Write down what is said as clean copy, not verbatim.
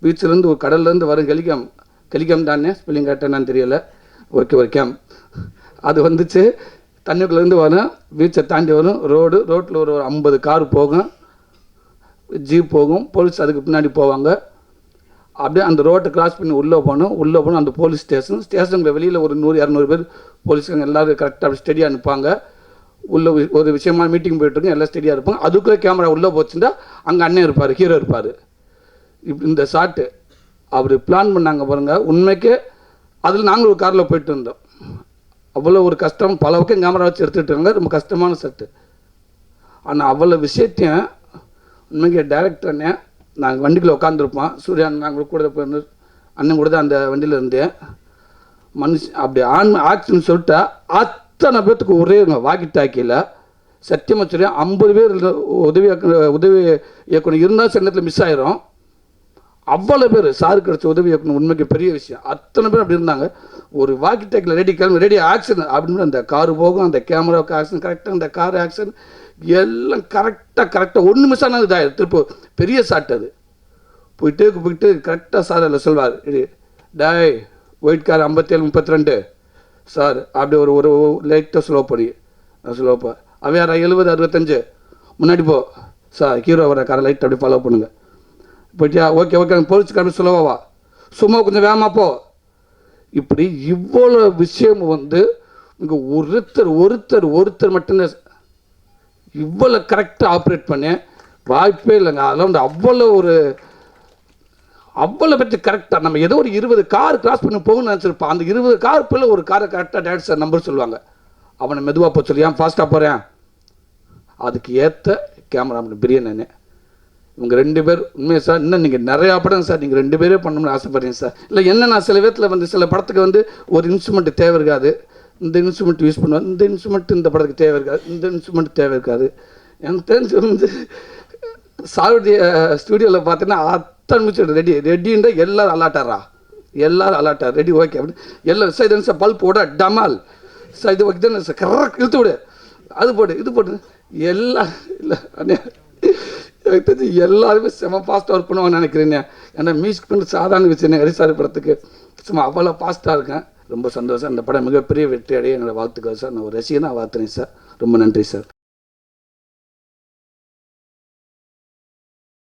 பீச்சிலேருந்து ஒரு கடல்லேருந்து வரும் ஹெலிகாம் தானே ஸ்பெல்லிங் கரெக்டானு தெரியல. ஓகே ஒரு கேம் அது வந்துச்சு. தண்ணிக்குள்ளேருந்து வரும், பீச்சை தாண்டி வரும், ரோட்டில் ஒரு 50 கார் போகும், ஜீப் போகும், போலீஸ் அதுக்கு பின்னாடி போவாங்க. அப்படியே அந்த ரோட்டை கிராஸ் பண்ணி உள்ளே போகணும். அந்த போலீஸ் ஸ்டேஷனுக்கு வெளியில் ஒரு 100-200 பேர் போலீஸ்காரங்க எல்லோரும் கரெக்டாக ஸ்டெடியாக அனுப்பாங்க. உள்ளே ஒரு விஷயமா மீட்டிங் போய்ட்டுருக்கோம், எல்லாம் ஸ்டெடியாக இருப்பாங்க. அதுக்குள்ளே கேமரா உள்ளே போச்சுட்டா அங்கே அண்ணன் இருப்பார், ஹீரோ இருப்பார். இந்த ஷாட்டு அப்படி பிளான் பண்ணாங்க பாருங்கள். உண்மைக்கு அதில் நாங்கள் ஒரு காரில் போயிட்டு இருந்தோம். அவ்வளோ ஒரு கஷ்டம், பல பக்கம் கேமரா வச்சு எடுத்துகிட்டு இருக்காங்க. ரொம்ப கஷ்டமான செட்டு. ஆனால் அவ்வளோ விஷயத்தையும் உண்மைக்கு டைரக்டர்னே நாங்கள் வண்டிக்குள்ளே உட்காந்துருப்போம். சூர்யா நாங்கள் கூட போயிருந்து அண்ணன் கூட தான் அந்த வண்டியில் இருந்தேன். அப்படி ஆக்ஷன் சொல்லிட்டா அத்தனை பேர்த்துக்கு ஒரே வாக்கி டாக்கியில் சத்தியமாக சொல்லி 50 பேர் உதவி இயக்குனர் இருந்தால் சில நேரத்தில் மிஸ் ஆயிரும். அவ்வளோ பேர் சாரு கிடச்ச உதவி இயக்குனர் உண்மைக்கு பெரிய விஷயம். அத்தனை பேர் அப்படி இருந்தாங்க. ஒரு வாக்கி டாக்கில் ரெடி ஆக்ஷன் அப்படின்னு அந்த காரு போகும், அந்த கேமராவுக்கு ஆக்ஷன் கரெக்டாக, அந்த கார் ஆக்ஷன் எல்லாம் கரெக்டாக ஒன்று மிஸ் ஆனால் இதாகிடும். திருப்பி பெரிய ஷாட் அது போயிட்டு கரெக்டாக சார் அதில் சொல்வார், டாய் ஒயிட் கார் 57-32 சார். அப்படி ஒரு லைட்டாக ஸ்லோப்பா அவையாரா 70-65 முன்னாடி போ சார், ஹீரோ வர காரை லைட் அப்படி ஃபாலோ பண்ணுங்கள். போயிட்டியா? ஓகே போலீஸ்காரன் ஸ்லோவா, சும்மா கொஞ்சம் வேகமாக போ. இப்படி இவ்வளோ விஷயம் வந்து இங்கே ஒருத்தர் மட்டும்தான் இவ்வளோ கரெக்டாக ஆப்ரேட் பண்ண வாய்ப்பே இல்லைங்க. அதெல்லாம் வந்து அவ்வளோ பற்றி கரெக்டாக நம்ம ஏதோ ஒரு 20 கார் கிராஸ் பண்ணி போகணும்னு நினச்சிருப்பான். அந்த 20 கார் பிள்ளை ஒரு காரை கரெக்டாக டேரக்டர் நம்பர் சொல்லுவாங்க. அவனை மெதுவாக போக சொல்லி ஏன் ஃபாஸ்ட்டாக போகிறேன். அதுக்கு ஏற்ற கேமராமேன் பிரியாணி இவங்க 2 பேர். உண்மையாக சார், இன்னும் நீங்கள் நிறையா படம் சார் நீங்கள் 2 பேரே பண்ணணும்னு ஆசைப்படுறீங்க சார். இல்லை என்ன, நான் சில விதத்தில் வந்து சில படத்துக்கு வந்து ஒரு இன்ஸ்ட்ருமெண்ட் தேவை இருக்காது, இந்த இன்ஸ்ட்ருமெண்ட் யூஸ் பண்ணுவேன், இந்த இன்ஸ்ட்ருமெண்ட் இந்த படத்துக்கு தேவை இருக்காது, இந்த இன்ஸ்ட்ருமெண்ட் தேவை இருக்காது. எனக்கு தெரிஞ்சு வந்து சாருடைய ஸ்டூடியோவில் பார்த்தீங்கன்னா அத்தனை நிமிஷம் ரெடின்ற எல்லாரும் அலாட்டார் ரெடி ஓகே அப்படின்னு எல்லாம் சார். இது சார் பல்ப் ஓட டமால் சார், இது ஓகே சார், கரெக்ட் இழுத்து விடு, அது போட்டு இது போட்டு எல்லாம் இல்லை எனக்கு தெரிஞ்சு எல்லாருமே செம ஃபாஸ்ட்டாக ஒர்க் பண்ணுவாங்கன்னு நினைக்கிறேன். ஏன்னா மியூசிக் பண்ணி சாதாரண விஷயம் ஹரிசாரி படத்துக்கு சும்மா அவ்வளோ ஃபாஸ்ட்டாக இருக்கேன். ரொம்ப சந்தோஷம். அந்த படம் மிகப்பெரிய வெற்றி அடைய என்னோடய வாழ்த்துக்கள் சார். நான் ஒரு ரசிகனாக வாழ்த்துறேன் சார். ரொம்ப நன்றி சார்.